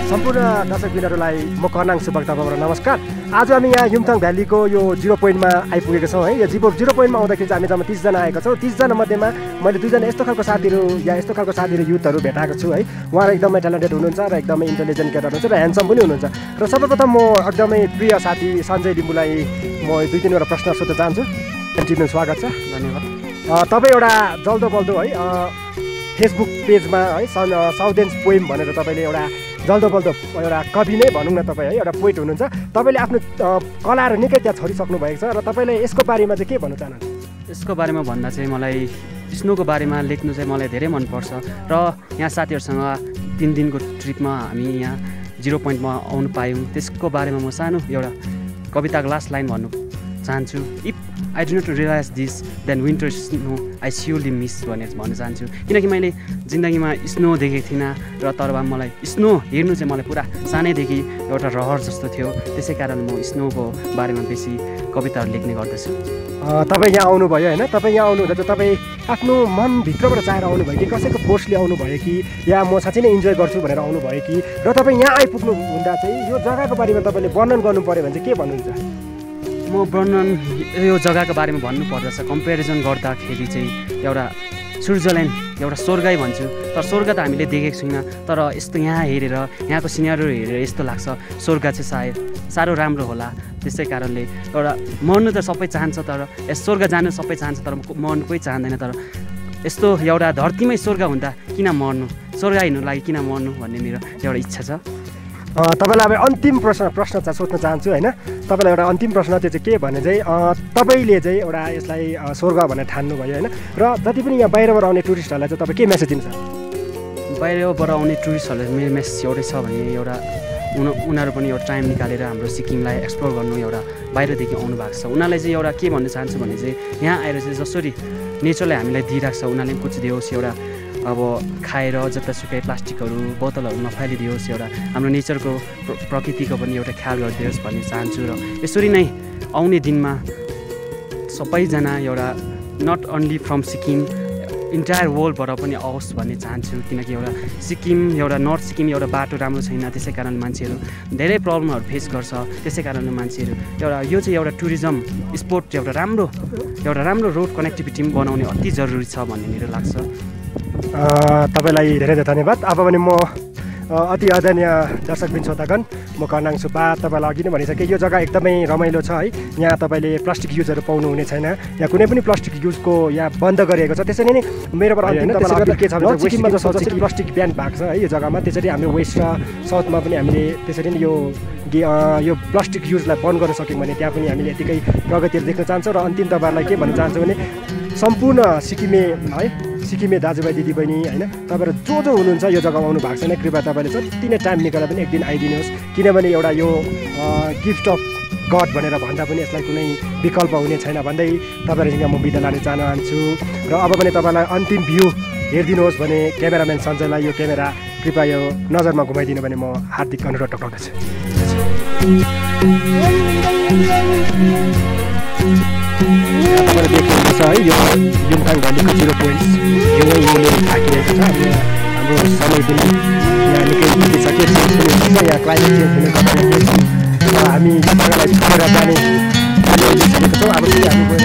सम्पूर्ण दर्शकबिनहरूलाई म कर्नाङ सुब्बा तपाईँबाट नमस्कार। आज हामी यहाँ युमथाङ भ्यालीको यो 0 पोइन्टमा आइपुगेका छौँ है। यो 0 पोइन्टमा आउँदाखेरि चाहिँ हामी जम्मा 30 जना आएका छौँ। 30 जना मध्येमा मैले 2 जना यस्तो खालको साथीहरू युथहरू भेटाएको छु है। उहाँहरू एकदमै ट्यालेन्टेड हुनुहुन्छ र एकदमै इन्टेलिजेन्ट केटा हुनुहुन्छ र ह्यान्डसम पनि हुनुहुन्छ। र सर्वप्रथम म एकदमै प्रिय साथी सञ्जय लिम्बूलाई म 2-3 वटा प्रश्न सोध्न चाहन्छु। एन्टिमेन स्वागत छ, धन्यवाद। तपाईँ एउटा जल्दोबल्दो है फेसबुक पेजमा है साउदेन्स पोएम भनेर तपाईँले एउटा जल्दोबल्दो एउटा कवि नै भनौँ न तपाईँ है, एउटा पोइट हुनुहुन्छ। तपाईँले आफ्नो कलाहरू निकै त्यहाँ छरिसक्नु भएको छ र तपाईँले यसको बारेमा चाहिँ के भन्न चाहनुहुन्छ? यसको बारेमा भन्दा चाहिँ मलाई स्नोको बारेमा लेख्नु चाहिँ मलाई धेरै मनपर्छ र यहाँ साथीहरूसँग 3 दिनको ट्रिपमा हामी यहाँ 0 पोइन्टमा आउनु पायौँ। त्यसको बारेमा म सानो एउटा कविताको लास्ट लाइन भन्नु चाहन्छु। If I do not realise this then winter snow I surely miss भनेर भन्न चाहन्छु। किनकि मैले जिन्दगीमा स्नो देखेको थिइनँ र तर मलाई स्नो हेर्नु चाहिँ मलाई पुरा सानैदेखि एउटा रहर जस्तो थियो। त्यसै कारण म स्नोको बारेमा बेसी कविताहरू लेख्ने गर्दछु। तपाईँ यहाँ आउनुभयो होइन, तपाईँ यहाँ आउनुहुँदा चाहिँ तपाईँ आफ्नो मनभित्रबाट चाहेर आउनुभयो कि कसैको फोर्सले आउनुभयो कि या म साँच्चै नै इन्जोय गर्छु भनेर आउनुभयो कि? र तपाईँ यहाँ आइपुग्नु हुँदा चाहिँ यो जग्गाको बारेमा तपाईँले वर्णन गर्नु पऱ्यो भने चाहिँ के भन्नुहुन्छ? म वर्णन यो जग्गाको बारेमा भन्नुपर्दा छ कम्पेरिजन गर्दाखेरि चाहिँ एउटा स्विजरल्यान्ड एउटा स्वर्गै भन्छु। तर स्वर्ग त हामीले देखेको छैनौँ, तर यस्तो यहाँ हेरेर यहाँको सिनेरियो हेरेर यस्तो लाग्छ स्वर्ग चाहिँ सायद साह्रो राम्रो होला। त्यसै कारणले एउटा मर्नु त सबै चाहन्छ, तर स्वर्ग जानु सबै चाहन्छ, तर मर्नु कोही चाहँदैन। तर यस्तो एउटा धरतीमै स्वर्ग हुँदा किन मर्नु, स्वर्ग हिँड्नु लागि किन मर्नु भन्ने मेरो एउटा इच्छा छ। तपाईँलाई अब अन्तिम प्रश्न चाहिँ सोध्न चाहन्छु होइन। तपाईँलाई एउटा अन्तिम प्रश्न त्यो चाहिँ के भने चाहिँ तपाईँले चाहिँ एउटा यसलाई स्वर्ग भनेर ठान्नुभयो होइन, र जति पनि यहाँ बाहिरबाट आउने टुरिस्टहरूलाई चाहिँ तपाईँ के मेसेज दिन्छ? बाहिरबाट आउने टुरिस्टहरूलाई मेरो मेसेज एउटै छ भने एउटा उनीहरू पनि एउटा टाइम निकालेर हाम्रो सिक्किमलाई एक्सप्लोर गर्नु एउटा बाहिरदेखि आउनु भएको छ। उनीहरूलाई चाहिँ एउटा के भन्न चाहन्छु भने चाहिँ यहाँ आएर चाहिँ जसरी नेचरले हामीलाई दिइरहेको छ उनीहरूले पनि कुछ दियोस्, एउटा अब खाएर जतासुकै प्लास्टिकहरू बोतलहरू नफालिदियोस्, एउटा हाम्रो नेचरको प्रकृतिको पनि एउटा ख्याल गरिदियोस् भन्ने चाहन्छु। र यसरी नै आउने दिनमा सबैजना एउटा not only from Sikkim entire वर्ल्डबाट पनि आओस् भन्ने चाहन्छु। किनकि एउटा सिक्किम एउटा नर्थ सिक्किम एउटा बाटो राम्रो छैन, त्यसै कारण मान्छेहरू धेरै प्रब्लमहरू फेस गर्छ। त्यसै कारणले मान्छेहरू एउटा यो चाहिँ एउटा टुरिज्म स्पोट एउटा राम्रो रोड कनेक्टिभिटी पनि बनाउने अति जरुरी छ भन्ने मेरो लाग्छ। तपाईँलाई धेरै धेरै धन्यवाद। अब भने म अति आदरणीय दर्शकबिन श्रोतागण, म कर्नाङ सुब्बा तपाईँलाई अघि नै भनिसकेँ यो जग्गा एकदमै रमाइलो छ है। यहाँ तपाईँले प्लास्टिक युजहरू पाउनु हुने छैन, यहाँ कुनै पनि प्लास्टिक युजको यहाँ बन्द गरिएको छ। त्यसरी नै मेरोबाट अन्तिम के छ भने सिक्किममा जसरी प्लास्टिक ब्यान भएको छ है यो जग्गामा, त्यसरी हाम्रो वेस्ट र साउथमा पनि हामीले त्यसरी नै यो प्लास्टिक युजलाई बन्द गर्न सक्यौँ भने त्यहाँ पनि हामीले यतिकै प्रगतिहरू देख्न चाहन्छौँ। र अन्तिम तपाईँहरूलाई के भन्न चाहन्छु भने सम्पूर्ण सिक्किमे दाजुभाइ दिदीबहिनी होइन, तपाईँहरू जो हुनुहुन्छ यो जग्गामा आउनु भएको छैन कृपया तपाईँले जति नै टाइम निकालेर पनि एक दिन आइदिनुहोस्। किनभने एउटा यो गिफ्ट अफ गड भनेर भन्दा पनि यसलाई कुनै विकल्प हुने छैन भन्दै तपाईँहरूसँग म बिदा लान चाहन्छु। र अब भने तपाईँलाई अन्तिम भ्यू हेरिदिनुहोस् भने क्यामेराम्यान सञ्जयलाई यो क्यामेरा कृपया यो नजरमा घुमाइदिनु भने म हार्दिक अनुरोध टक्राउँदछु। तपाईँले देख्नुहुन्छ है यो युमथाङ भ्यालीको 0 पोइन्ट हिउँले थाकिरहेको छ। हाम्रो समय पनि यहाँ निकै बितिसक्यो, यहाँ क्लाइमेट चेन्ज हुने गर्दाखेरि हामी जग्गालाई छोडेर जाने बितिसकेको छौँ। अब चाहिँ हामी गएर